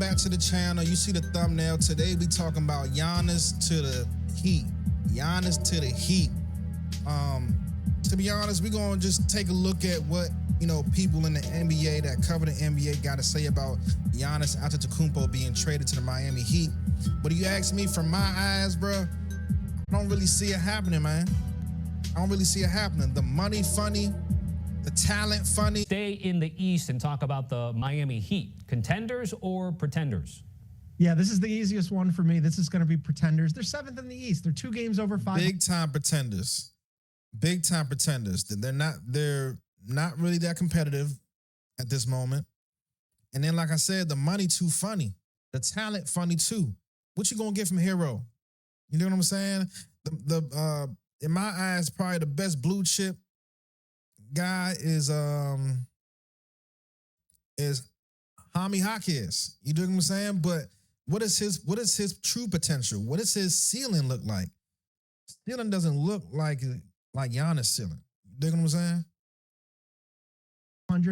back to the channel. You see the thumbnail. Today we talking about Giannis to the Heat. Giannis to the Heat. To be honest, we're gonna just take a look at what people in the NBA that cover the NBA got to say about Giannis Antetokounmpo being traded to the Miami Heat. But you ask me, from my eyes, bro, I don't really see it happening, man. I don't really see it happening. The money funny, the talent funny. Stay in the East and talk about the Miami Heat. Contenders or pretenders? Yeah, this is the easiest one for me. This is going to be pretenders. They're 7th in the East. They're 2 games over 5. Big time pretenders. Big time pretenders. They're not really that competitive at this moment. And then, like I said, the money too funny. The talent funny too. What you gonna get from Hero? You know what I'm saying? In my eyes, probably the best blue chip guy is Jaime Jaquez. You know what I'm saying? But what is his true potential? What does his ceiling look like? Ceiling doesn't look like Giannis' ceiling. You know what I'm saying?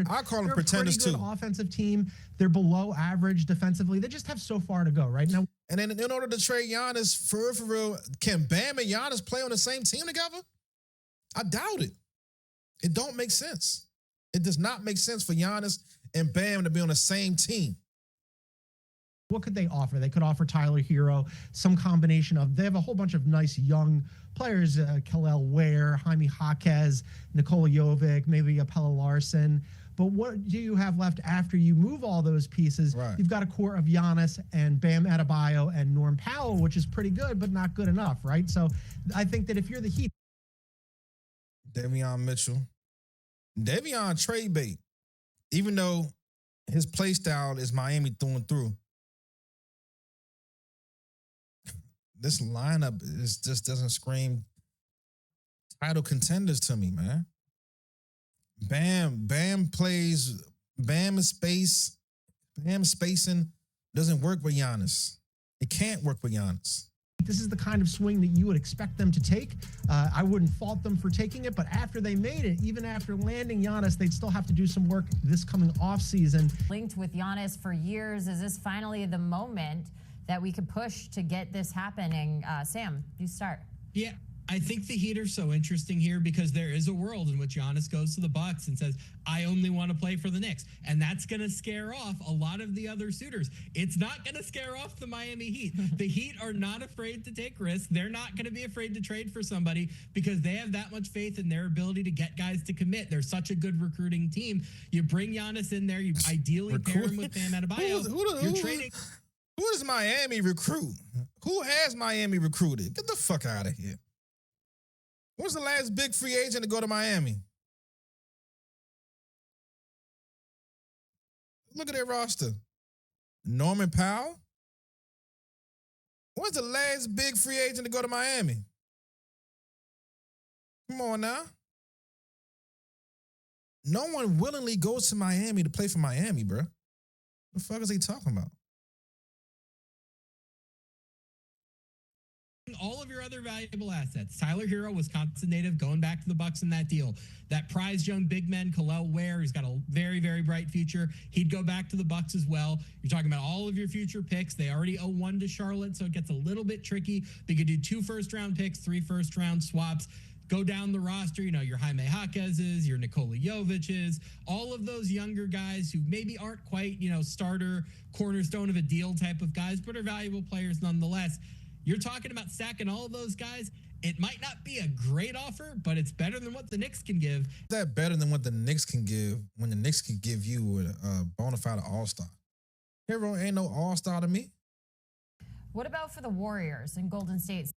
I call them pretenders too. They're a pretty good offensive team. They're below average defensively. They just have so far to go right now. And then in order to trade Giannis, for real, can Bam and Giannis play on the same team together? I doubt it. It don't make sense. It does not make sense for Giannis and Bam to be on the same team. What could they offer? They could offer Tyler Hero, some combination of, they have a whole bunch of nice young players, Kel'el Ware, Jaime Jaquez, Nikola Jovic, maybe a Pelle Larsson. But what do you have left after you move all those pieces? Right. You've got a core of Giannis and Bam Adebayo and Norm Powell, which is pretty good, but not good enough, right? So I think that if you're the Heat. Davion Mitchell. Davion trade bait. Even though his play style is Miami through and through. This lineup just doesn't scream title contenders to me, man. Bam is spacing doesn't work with Giannis. It can't work with Giannis. This is the kind of swing that you would expect them to take. I wouldn't fault them for taking it, but after they made it, even after landing Giannis, they'd still have to do some work this coming off season. Linked with Giannis for years, is this finally the moment that we could push to get this happening? Sam, you start. Yeah, I think the Heat are so interesting here because there is a world in which Giannis goes to the Bucks and says, I only want to play for the Knicks. And that's going to scare off a lot of the other suitors. It's not going to scare off the Miami Heat. The Heat are not afraid to take risks. They're not going to be afraid to trade for somebody because they have that much faith in their ability to get guys to commit. They're such a good recruiting team. You bring Giannis in there, you ideally pair him with Bam Adebayo. You're trading. Who does Miami recruit? Who has Miami recruited? Get the fuck out of here. When's the last big free agent to go to Miami? Look at their roster. Norman Powell? When's the last big free agent to go to Miami? Come on now. No one willingly goes to Miami to play for Miami, bro. What the fuck is he talking about? All of your other valuable assets. Tyler Hero, Wisconsin native, going back to the Bucks in that deal. That prized young big man, Kel'el Ware, who's got a very, very bright future. He'd go back to the Bucks as well. You're talking about all of your future picks. They already owe 1 to Charlotte, so it gets a little bit tricky. But you could do 2 first-round picks, 3 first-round swaps. Go down the roster, your Jaime Jaquez's, your Nikola Jovic's, all of those younger guys who maybe aren't quite, starter, cornerstone of a deal type of guys, but are valuable players nonetheless. You're talking about stacking all of those guys. It might not be a great offer, but it's better than what the Knicks can give. Is that better than what the Knicks can give when the Knicks can give you a bona fide all-star? Hero ain't no all-star to me. What about for the Warriors and Golden State?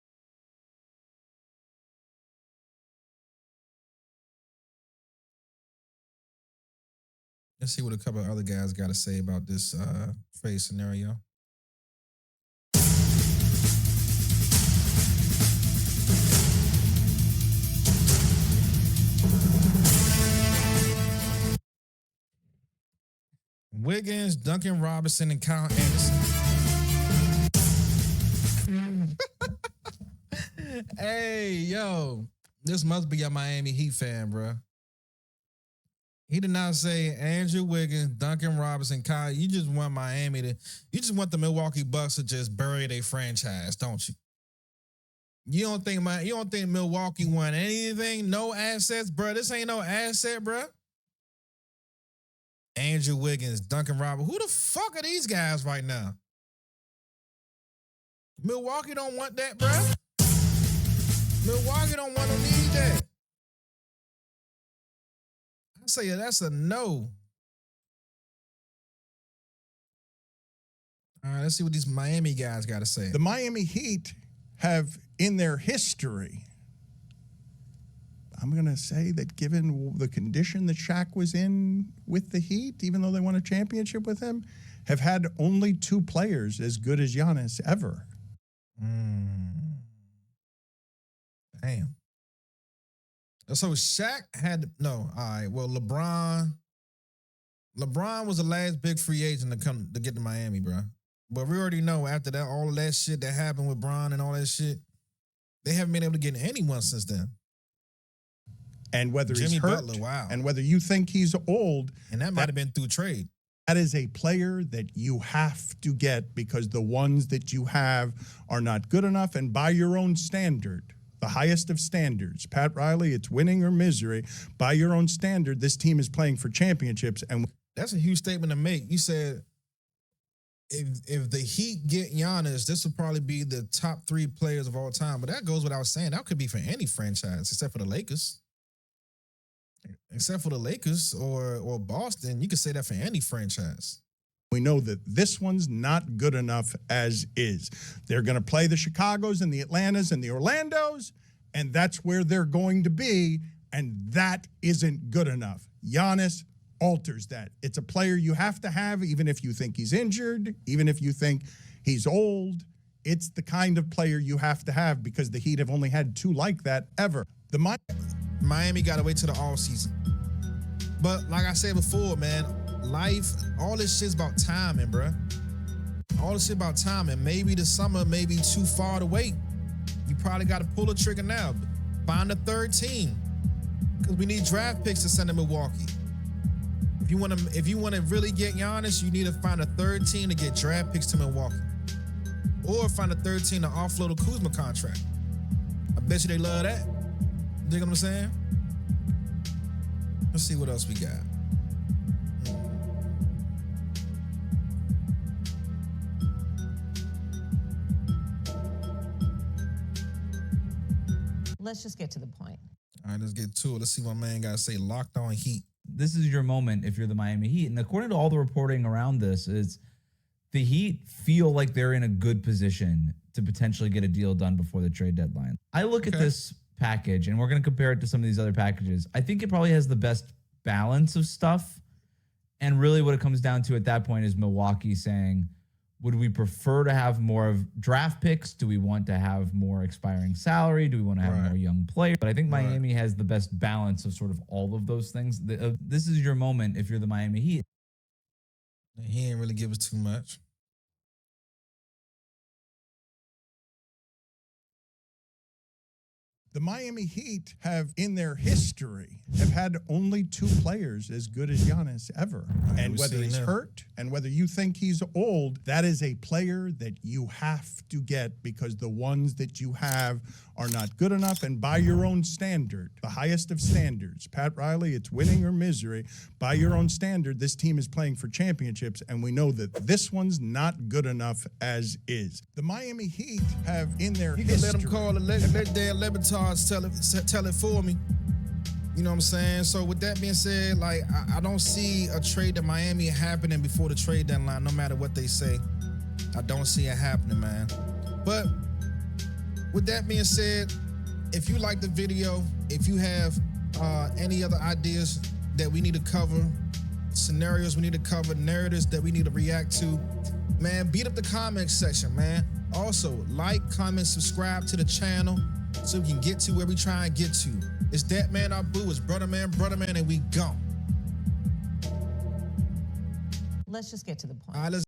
Let's see what a couple of other guys got to say about this trade scenario. Wiggins, Duncan Robinson, and Kyle Anderson. Hey, yo, this must be a Miami Heat fan, bro. He did not say Andrew Wiggins, Duncan Robinson, Kyle. You just want you just want the Milwaukee Bucks to just bury their franchise, don't you? You don't think Milwaukee won anything? No assets, bro. This ain't no asset, bro. Andrew Wiggins, Duncan Robinson. Who the fuck are these guys right now? Milwaukee don't want that, bro. Milwaukee don't want to need that. I say that's a no. All right, let's see what these Miami guys got to say. The Miami Heat have in their history, I'm going to say that given the condition that Shaq was in with the Heat, even though they won a championship with him, have had only 2 players as good as Giannis ever. Damn. So Shaq had no. All right. Well, LeBron was the last big free agent to get to Miami, bro. But we already know after that, all of that shit that happened with Bron and all that shit, they haven't been able to get anyone since then. And whether Jimmy he's hurt, Butler, wow. and whether you think he's old, And that might have been through trade. that is a player that you have to get because the ones that you have are not good enough. And by your own standard, the highest of standards, Pat Riley, it's winning or misery. By your own standard, this team is playing for championships. And That's a huge statement to make. You said if the Heat get Giannis, this would probably be the top 3 players of all time. But that goes without saying. That could be for any franchise except for the Lakers. Except for the Lakers or Boston. You could say that for any franchise. we know that this one's not good enough as is. They're going to play the Chicagos and the Atlantas and the Orlandos, and that's where they're going to be, and that isn't good enough. Giannis alters that. It's a player you have to have, even if you think he's injured, even if you think he's old. It's the kind of player you have to have because the Heat have only had 2 like that ever. Miami got to wait till the offseason. But like I said before, man, life, all this shit's about timing, bruh. All this shit about timing. Maybe the summer may be too far to wait. You probably got to pull the trigger now. Find a third team. Because we need draft picks to send to Milwaukee. If you want to really get Giannis, you need to find a third team to get draft picks to Milwaukee. Or find a third team to offload a Kuzma contract. I bet you they love that. You dig what I'm saying? Let's see what else we got. Let's just get to the point. All right, let's get to it. Let's see what my man got to say. Locked on Heat. This is your moment if you're the Miami Heat. And according to all the reporting around this, is the Heat feel like they're in a good position to potentially get a deal done before the trade deadline. I look at this package, and we're going to compare it to some of these other packages. I think it probably has the best balance of stuff. And really what it comes down to at that point is Milwaukee saying, would we prefer to have more of draft picks? Do we want to have more expiring salary? Do we want to have more young players? But I think Miami has the best balance of sort of all of those things. This is your moment if you're the Miami Heat. He didn't really give us too much. The Miami Heat have, in their history, have had only 2 players as good as Giannis ever. And whether he's hurt and whether you think he's old, that is a player that you have to get because the ones that you have are not good enough. And by your own standard, the highest of standards, Pat Riley, it's winning or misery. By your own standard, this team is playing for championships, and we know that this one's not good enough as is. The Miami Heat have, in their history... You can let them call it, let Dan Levitas tell it for me. You know what I'm saying? So with that being said, like, I don't see a trade to Miami happening before the trade deadline, no matter what they say. I don't see it happening, man. But with that being said, if you like the video, if you have any other ideas that we need to cover, scenarios we need to cover, narratives that we need to react to, man, beat up the comment section, man. Also, like, comment, subscribe to the channel so we can get to where we try and get to. It's that man, our boo. It's brother man, and we go. Let's just get to the point. All right, let's